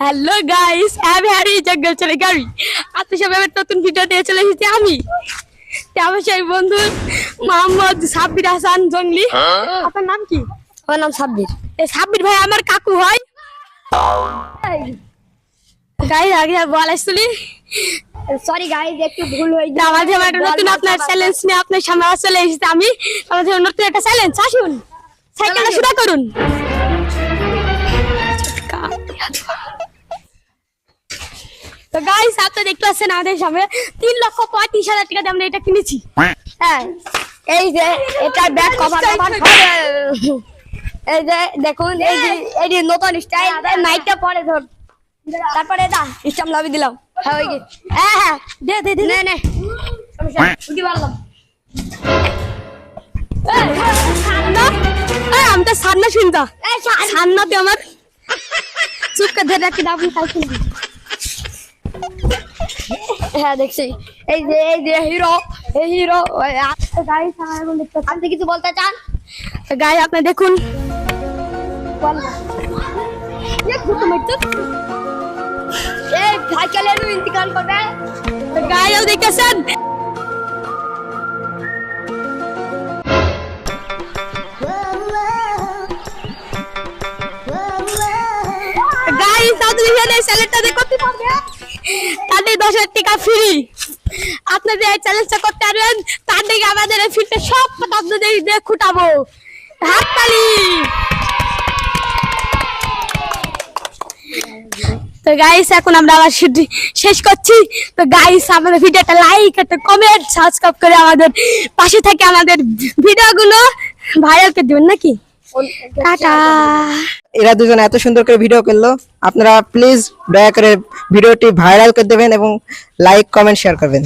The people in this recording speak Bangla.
হ্যালো গাইস, আমি হারি জঙ্গল চলে গাড়ি। আপনি সবাই নতুন ভিডিও দিয়ে চলে এসেছি আমি। আমার সেই বন্ধু মোহাম্মদ সাব্বির হাসান জঙ্গলি। আপনার নাম কি? আমার নাম সাব্বির। সাব্বির ভাই আমার কাকু হয়। গাইস আগে বল আসছিলি, সরি গাইস, একটু ভুল হয়ে গেছে। আমাদের একটা নতুন আপনার চ্যালেঞ্জ নিয়ে আপনার সামনে চলে এসেছি আমি। আমাদের নতুন একটা চ্যালেঞ্জ, আসুন সাইকেলটা শুরু করুন। তো গাইস আপনি দেখতে পাচ্ছেন আমাদের সামনে 3,35,000 টাকা দিয়ে আমরা এটা কিনেছি। হ্যাঁ, এই যে এটা ব্যাক কভার এই যে দেখুন, এই যে নতুন স্টাইল নাইটটা পরে ধর, তারপরে এটা স্টাম লাভি দিলাম। হ্যাঁ ওই যে হ্যাঁ দে দে দে নে সমস্যা উঠি মারলাম। আমি তো সান্না শুনতা সান্নাতে আমার চুপ করে ধরে রাখি আপনি খাইছেন। হ্যাঁ দেখছি, এই যে হিরো, এই হিরো গাইস। আমার দেখতে আপনি কিছু বলতে চান? গায়ে আপনি দেখুন সাইকেলের ইন্তিকাল করবে। গায়েও দেখতেছেন গাইস আপনি এখানে চ্যালেঞ্জটা করতে পারবেন, তাদের 10,000 টাকা ফ্রি। আপনাদের এই চ্যালেঞ্জটা করতে পারবেন, তার দিকে আমাদের এই ফিল্ডে সব আপনাদের দিয়ে খুঁটাবো। হাততালি। তো গাইস এখন আমরা আবার শেষ করছি। তো গাইস আমাদের ভিডিওটা লাইক, একটা কমেন্ট, সাবস্ক্রাইব করে আমাদের পাশে থেকে আমাদের ভিডিওগুলো ভাইরাল করে দিবেন নাকি? টাটা। এরা দুজন এত সুন্দর করে ভিডিও করলো, আপনারা প্লিজ দয়া করে ভিডিওটি ভাইরাল করে দেবেন এবং লাইক কমেন্ট শেয়ার করবেন।